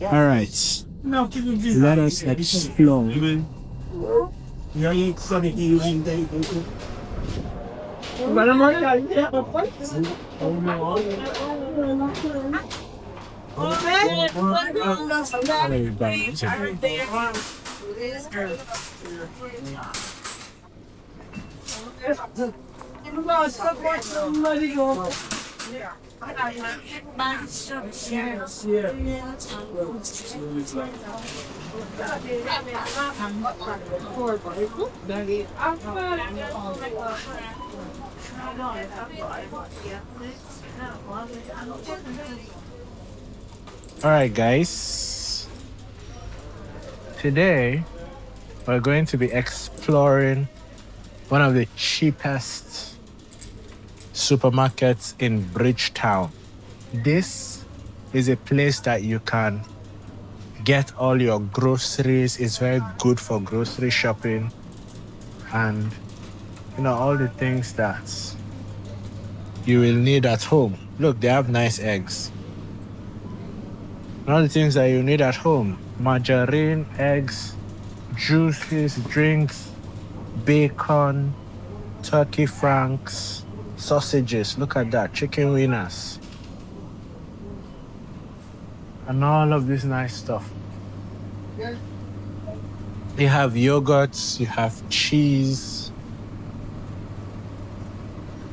All right, let us explore. All right, guys. Today we're going to be exploring one of the cheapest supermarkets in Bridgetown. This is a place that you can get all your groceries. It's very good for grocery shopping and all the things that you will need at home. Look, they have nice eggs. All the things that you need at home: margarine, eggs, juices, drinks, bacon, turkey franks, sausages. Look at that, chicken wieners, and all of this nice stuff. You have yogurts, you have cheese,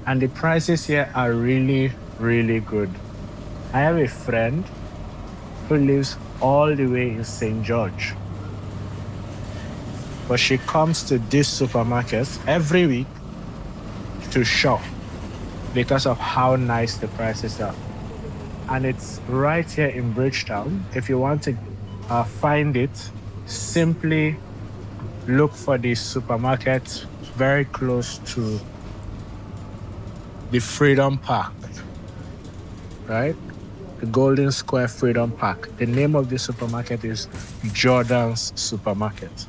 and the prices here are really, really good. I have a friend who lives all the way in St. George, but she comes to this supermarket every week to shop because of how nice the prices are. And it's right here in Bridgetown. If you want to find it, simply look for the supermarket very close to the Freedom Park, right? The Golden Square Freedom Park. The name of the supermarket is Jordan's Supermarket.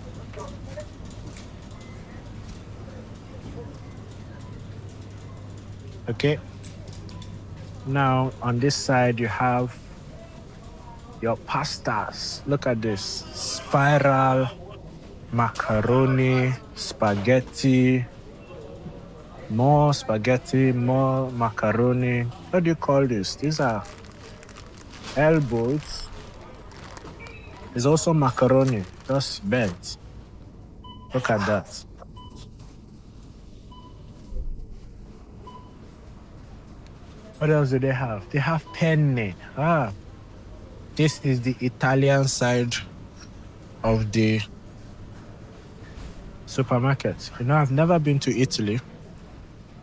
Okay. Now, on this side, you have your pastas. Look at this. Spiral, macaroni, spaghetti, more spaghetti, more macaroni. What do you call this? These are elbows. There's also macaroni, just bent. Look at that. What else do they have? They have penne. This is the Italian side of the supermarket. I've never been to Italy,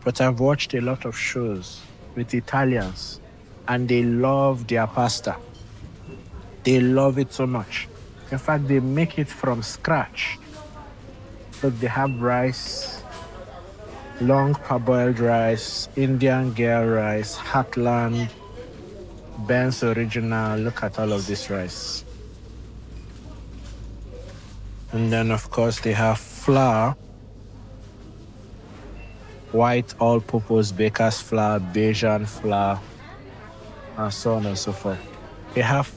but I've watched a lot of shows with Italians, and they love their pasta. They love it so much. In fact, they make it from scratch. Look, they have rice, long parboiled rice, Indian girl rice, Heartland, Ben's Original. Look at all of this rice. And then, of course, they have flour, white all-purpose baker's flour, Bajan flour, and so on and so forth. They have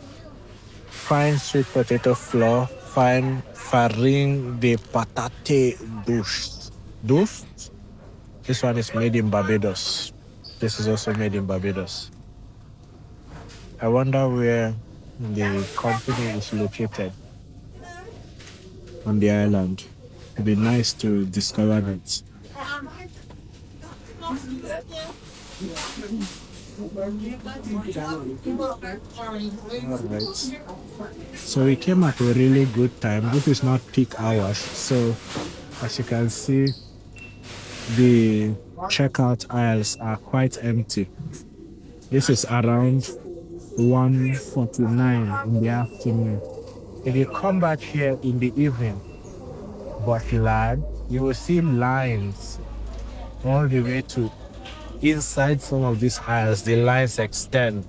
fine sweet potato flour, fine farine de patate douce. This one is made in Barbados. This is also made in Barbados. I wonder where the company is located on the island. It'd be nice to discover that. Alright. So we came at a really good time. This is not peak hours. So as you can see, the checkout aisles are quite empty. This is around 1:49 in the afternoon. If you come back here in the evening, but lad, you will see lines all the way to inside some of these aisles. The lines extend.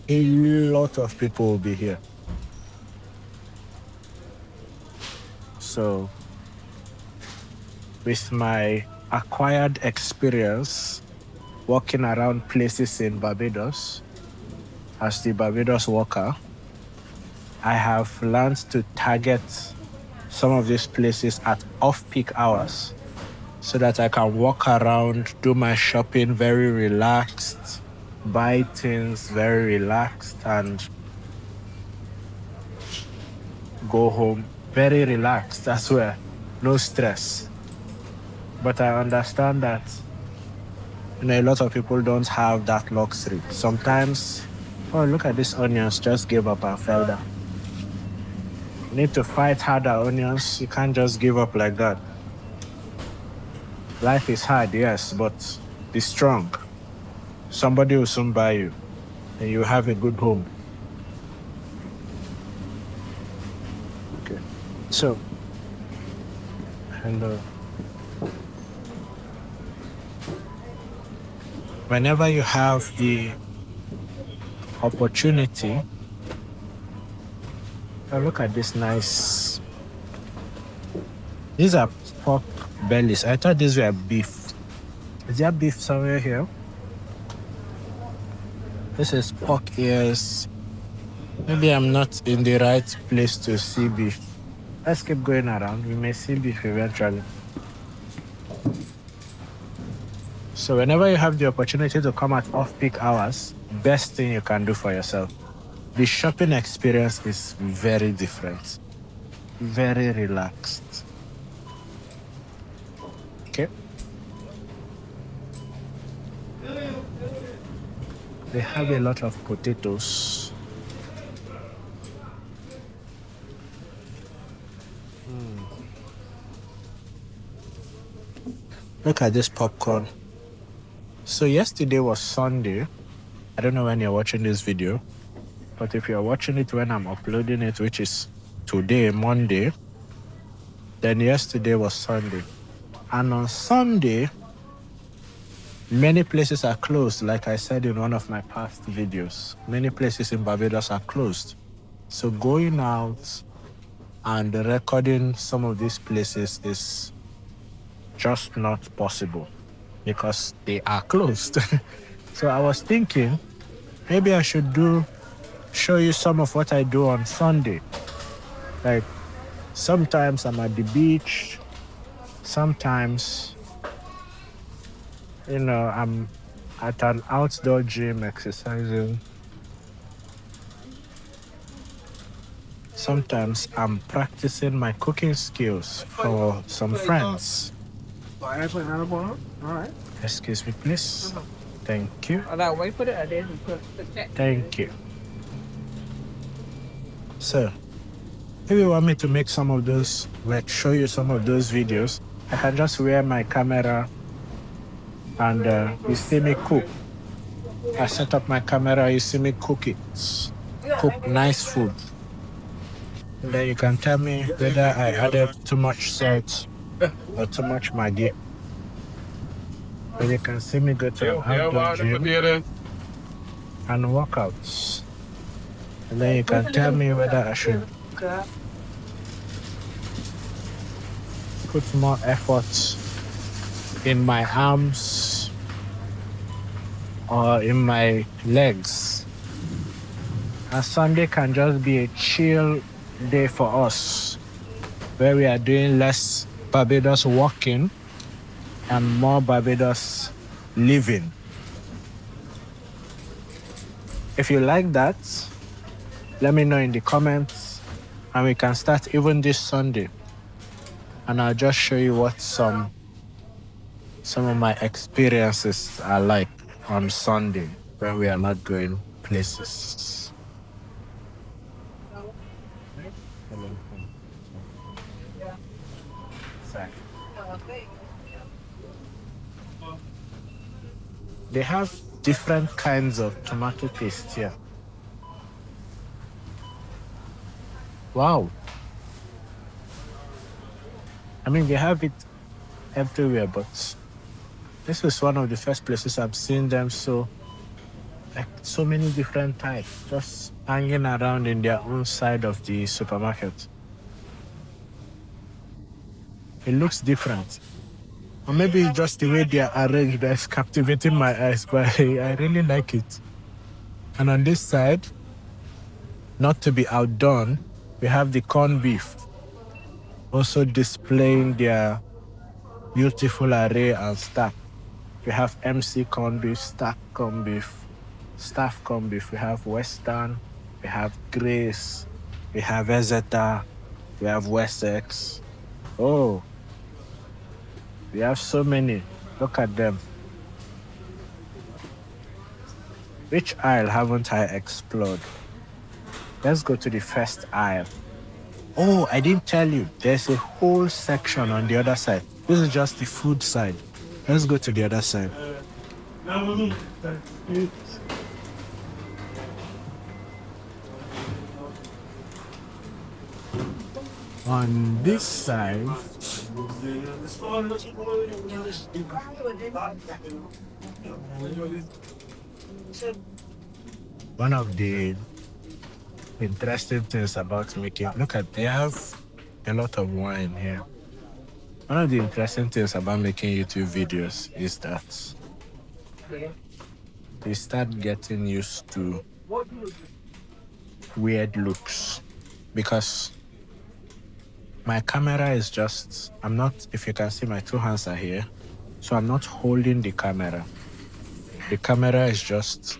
A lot of people will be here. So, with my acquired experience walking around places in Barbados as the Barbados walker, I have learned to target some of these places at off-peak hours so that I can walk around, do my shopping very relaxed, buy things very relaxed, and go home very relaxed as well. No stress. But I understand that a lot of people don't have that luxury. Sometimes, oh, look at these onions, just gave up and fell down. You need to fight harder, onions. You can't just give up like that. Life is hard, yes, but be strong. Somebody will soon buy you, and you have a good home. Okay. So, hello. Whenever you have the opportunity, oh, look at this nice. These are pork bellies. I thought these were beef. Is there beef somewhere here? This is pork ears. Maybe I'm not in the right place to see beef. Let's keep going around. We may see beef eventually. So whenever you have the opportunity to come at off-peak hours, best thing you can do for yourself. The shopping experience is very different. Very relaxed. Okay. They have a lot of potatoes. Look at this popcorn. So yesterday was Sunday. I don't know when you're watching this video, but if you're watching it when I'm uploading it, which is today, Monday, then yesterday was Sunday. And on Sunday, many places are closed, like I said in one of my past videos. Many places in Barbados are closed. So going out and recording some of these places is just not possible because they are closed. So I was thinking, maybe I should show you some of what I do on Sunday. Like sometimes I'm at the beach, sometimes, I'm at an outdoor gym exercising. Sometimes I'm practicing my cooking skills for some friends. All right. Excuse me, please. Thank you. Thank you. So, if you want me to make some of those, like show you some of those videos, I can just wear my camera and you see me cook. I set up my camera, you see me cook it. Cook nice food. And then you can tell me whether I added too much salt or too much Maggi. Then you can see me go to an outdoor gym and workouts. And then you can tell me whether I should put more effort in my arms or in my legs. And Sunday can just be a chill day for us, where we are doing less Barbados walking and more Barbados living. If you like that, let me know in the comments and we can start even this Sunday. And I'll just show you what some of my experiences are like on Sunday when we are not going places. They have different kinds of tomato paste here. Wow. I mean, they have it everywhere, but this is one of the first places I've seen them so many different types just hanging around in their own side of the supermarket. It looks different. Or maybe it's just the way they are arranged that's captivating my eyes, but I really like it. And on this side, Not to be outdone, we have the corned beef also displaying their beautiful array and stack. We have MC corned beef, stack corned beef, staff corned beef. We have Western, we have Grace, we have Ezeta, we have Wessex. Oh, we have so many. Look at them. Which aisle haven't I explored? Let's go to the first aisle. Oh, I didn't tell you. There's a whole section on the other side. This is just the food side. Let's go to the other side. On this side, one of the interesting things about making, look at, they have a lot of wine here. One of the interesting things about making YouTube videos is that you start getting used to weird looks because my camera is just, I'm not, if you can see my two hands are here, so I'm not holding the camera. The camera is just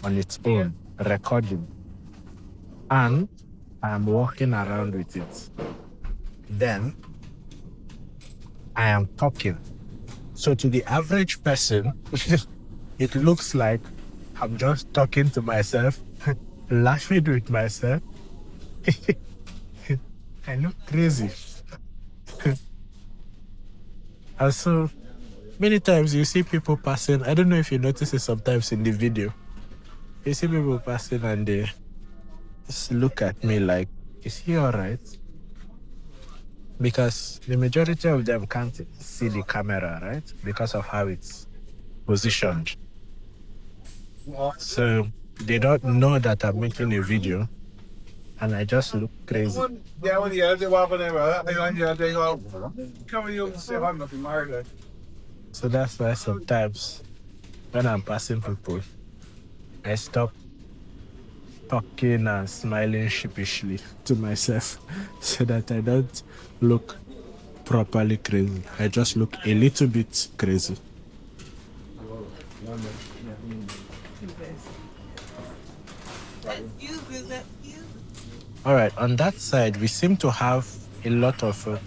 on its own, recording. And I'm walking around with it. Then I am talking. So to the average person, it looks like I'm just talking to myself, laughing with myself. I look crazy. And so many times you see people passing. I don't know if you notice it sometimes in the video. You see people passing and they just look at me like, is he all right? Because the majority of them can't see the camera, right? Because of how it's positioned. So they don't know that I'm making a video and I just look crazy. So that's why sometimes when I'm passing people, I stop talking and smiling sheepishly to myself so that I don't look properly crazy. I just look a little bit crazy. All right, on that side, we seem to have a lot of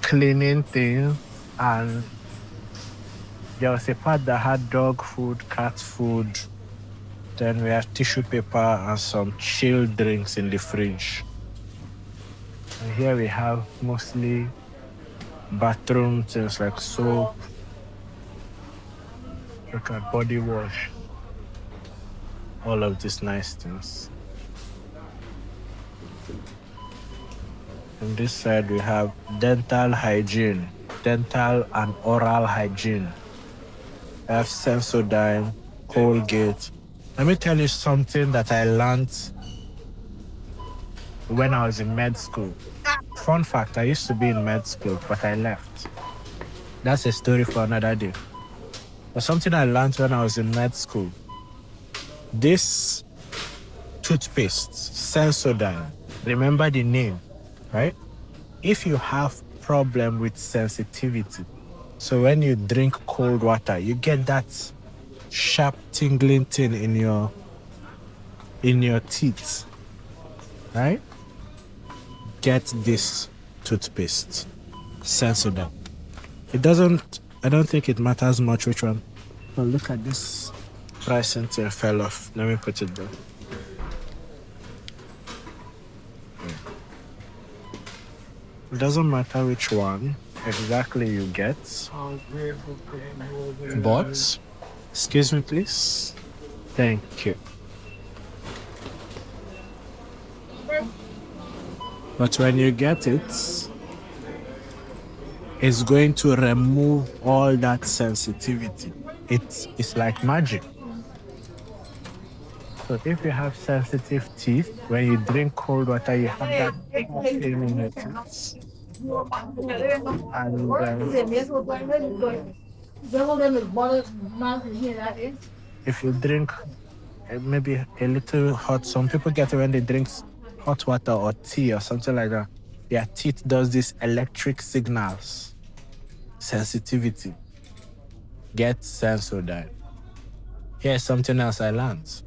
cleaning things, and there was a part that had dog food, cat food. Then we have tissue paper and some chilled drinks in the fridge. And here we have mostly bathroom things like soap. Look at body wash. All of these nice things. On this side, we have dental hygiene, dental and oral hygiene. We have Sensodyne, Colgate. Let me tell you something that I learned when I was in med school. Fun fact, I used to be in med school, but I left. That's a story for another day. But something I learned when I was in med school, this toothpaste, Sensodyne, remember the name, right? If you have problem with sensitivity, so when you drink cold water, you get that sharp tingling thing in your teeth, right? Get this toothpaste, Sensodyne. I don't think it matters much which one. But look at this pricing thing fell off. Let me put it down. It doesn't matter which one exactly you get. But, excuse me please. Thank you. But when you get it, it's going to remove all that sensitivity. It's like magic. So if you have sensitive teeth, when you drink cold water, you have that pain in your teeth. And if you drink maybe a little hot. Some people get it when they drink hot water or tea or something like that. Their teeth does this electric signals, sensitivity. Get Sensodyne. Here's something else I learned.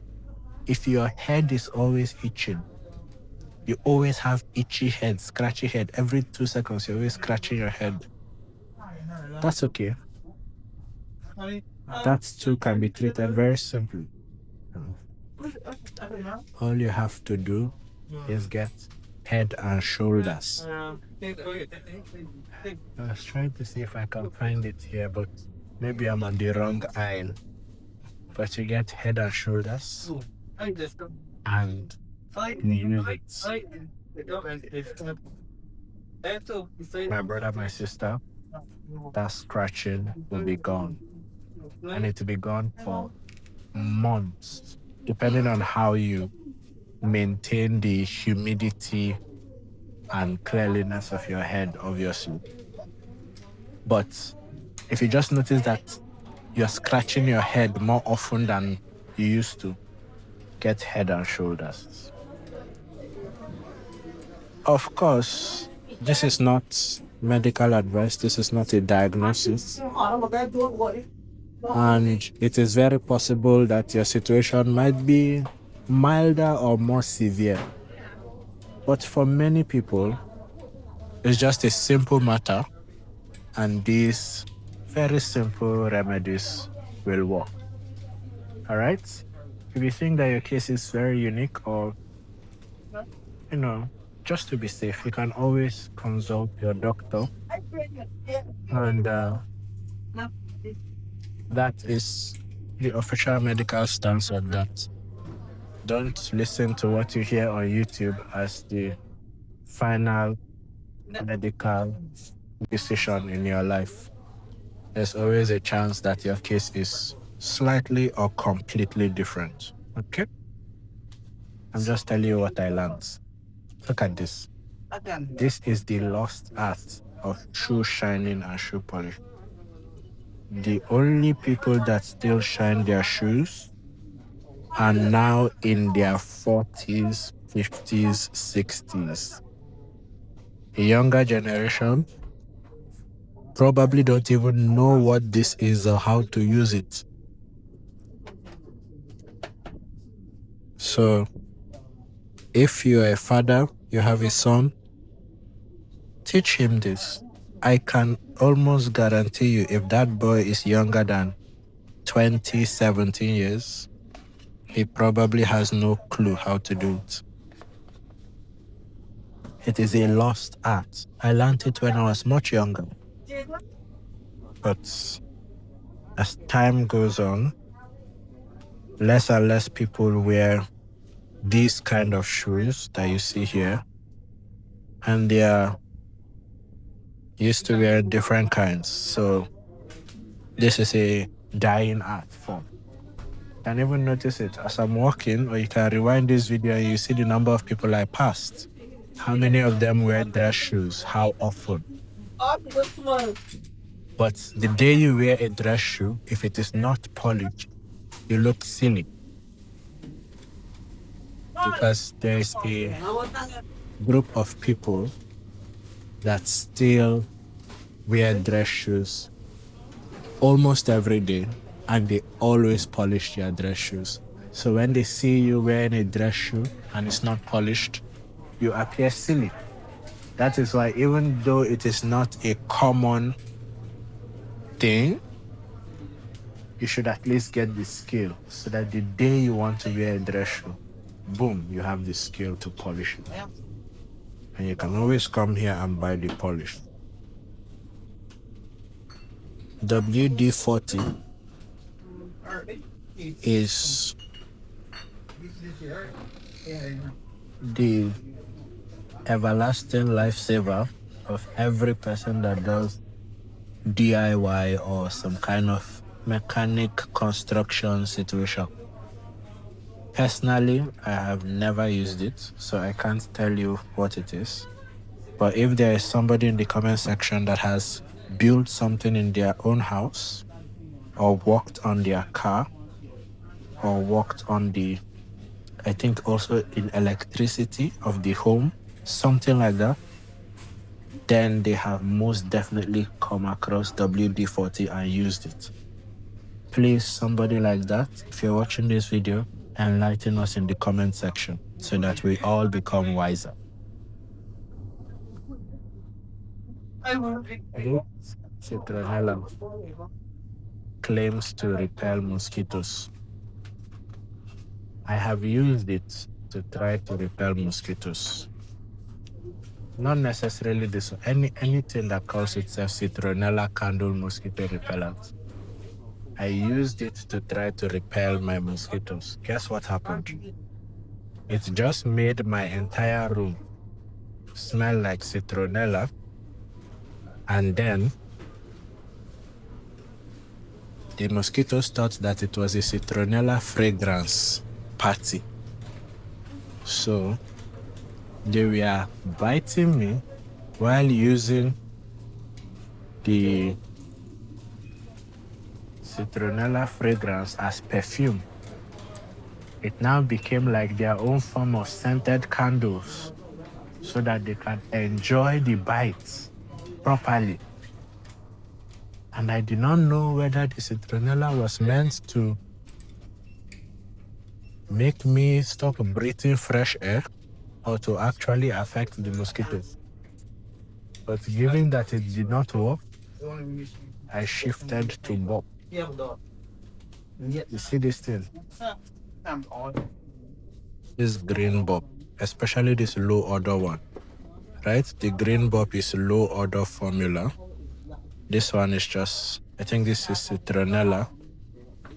If your head is always itching, you always have itchy head, scratchy head. Every 2 seconds, you're always scratching your head. That's okay. That too can be treated very simply. All you have to do is get head and shoulders. I was trying to see if I can find it here, but maybe I'm on the wrong aisle. But you get head and shoulders and you use it. My brother, my sister, that scratching will be gone. And it will be gone for months, depending on how you maintain the humidity and cleanliness of your head, obviously. But if you just notice that you're scratching your head more often than you used to, get head and shoulders. Of course, this is not medical advice, this is not a diagnosis. And it is very possible that your situation might be milder or more severe. But for many people, it's just a simple matter, and these very simple remedies will work. All right? If you think that your case is very unique or, just to be safe, you can always consult your doctor. And that is the official medical stance on that. Don't listen to what you hear on YouTube as the final medical decision in your life. There's always a chance that your case is slightly or completely different. Okay? I'm just telling you what I learned. Look at this. This is the lost art of shoe shining and shoe polish. The only people that still shine their shoes are now in their 40s, 50s, 60s. The younger generation probably don't even know what this is or how to use it. So, if you're a father, you have a son, teach him this. I can almost guarantee you, if that boy is younger than 20, 17 years, he probably has no clue how to do it. It is a lost art. I learned it when I was much younger. But as time goes on, less and less people wear these kind of shoes that you see here. And they are used to wear different kinds. So this is a dying art form. You can even notice it as I'm walking, or you can rewind this video and you see the number of people I passed. How many of them wear dress shoes? How often? But the day you wear a dress shoe, if it is not polished, you look silly. Because there is a group of people that still wear dress shoes almost every day, and they always polish their dress shoes. So when they see you wearing a dress shoe and it's not polished, you appear silly. That is why, even though it is not a common thing, you should at least get the skill so that the day you want to wear a dress shoe, boom, you have the skill to polish it. And you can always come here and buy the polish. WD-40 is the everlasting lifesaver of every person that does DIY or some kind of mechanic construction situation. Personally, I have never used it, so I can't tell you what it is. But if there is somebody in the comment section that has built something in their own house or worked on their car or worked on the, I think also in electricity of the home, something like that, then they have most definitely come across WD-40 and used it. Please, somebody like that, if you're watching this video, enlighten us in the comment section so that we all become wiser. This citronella claims to repel mosquitoes. I have used it to try to repel mosquitoes. Not necessarily this anything that calls itself citronella candle mosquito repellent. I used it to try to repel my mosquitoes. Guess what happened? It just made my entire room smell like citronella, and then the mosquitoes thought that it was a citronella fragrance party. So they were biting me while using the citronella fragrance as perfume. It now became like their own form of scented candles so that they can enjoy the bites properly. And I did not know whether the citronella was meant to make me stop breathing fresh air or to actually affect the mosquitoes. But given that it did not work, I shifted to Bob. You see this thing? This green bulb, especially this low order one, right? The green bulb is low order formula. This one is just, I think this is citronella.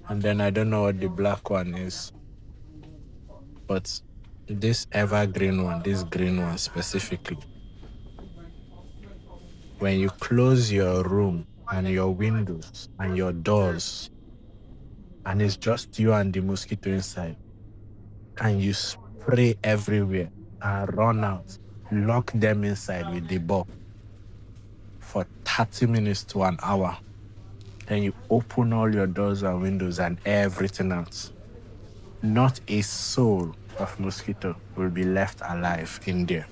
And then I don't know what the black one is. But this evergreen one, this green one specifically, when you close your room and your windows and your doors, and it's just you and the mosquito inside, and you spray everywhere and run out, lock them inside with the bulb for 30 minutes to an hour. Then you open all your doors and windows and everything else. Not a soul of mosquito will be left alive in there.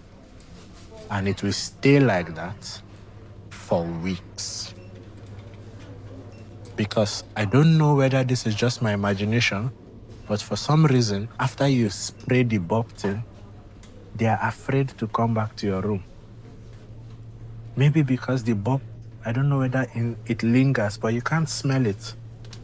And it will stay like that for weeks. Because I don't know whether this is just my imagination, but for some reason, after you spray the bulb thing, they are afraid to come back to your room. Maybe because the bulb, I don't know whether it lingers, but you can't smell it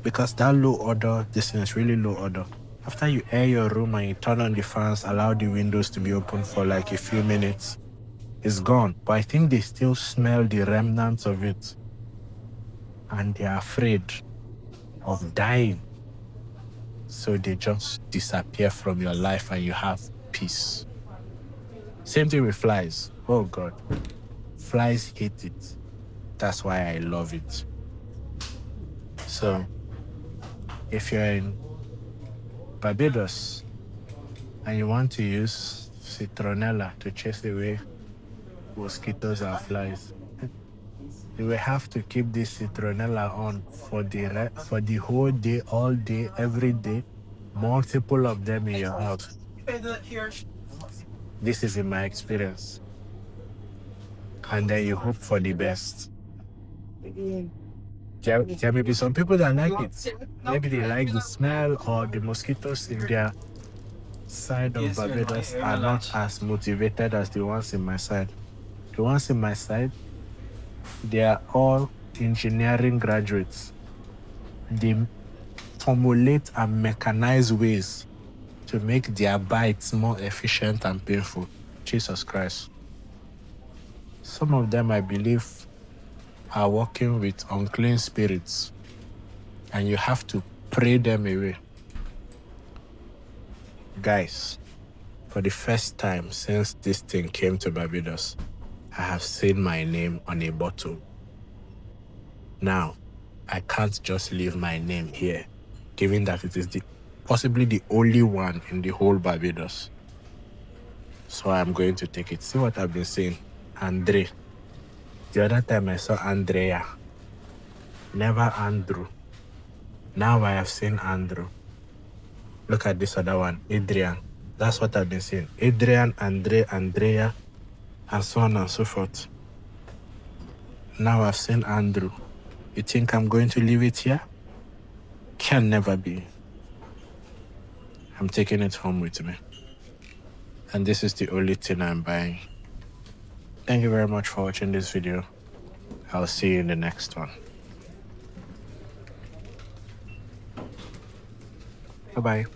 because that low odor, this is really low odor. After you air your room and you turn on the fans, allow the windows to be open for like a few minutes, it's gone. But I think they still smell the remnants of it. And they're afraid of dying. So they just disappear from your life and you have peace. Same thing with flies. Oh God. Flies hate it. That's why I love it. So if you're in Barbados and you want to use citronella to chase away mosquitoes and flies, you will have to keep this citronella on for the whole day, all day, every day, multiple of them in your house. This is in my experience. And then you hope for the best. There may be some people that like it. Maybe they like the smell, or the mosquitoes in their side of Barbados are not as motivated as the ones in my side. The ones in my side, they are all engineering graduates. They formulate and mechanize ways to make their bites more efficient and painful. Jesus Christ. Some of them, I believe, are working with unclean spirits, and you have to pray them away. Guys, for the first time since this thing came to Barbados, I have seen my name on a bottle. Now, I can't just leave my name here, given that it is possibly the only one in the whole Barbados. So I'm going to take it. See what I've been saying? Andre. The other time I saw Andrea. Never Andrew. Now I have seen Andrew. Look at this other one, Adrian. That's what I've been seeing. Adrian, Andre, Andrea, and so on and so forth. Now I've seen Andrew. You think I'm going to leave it here? Can never be. I'm taking it home with me. And this is the only thing I'm buying. Thank you very much for watching this video. I'll see you in the next one. Bye-bye.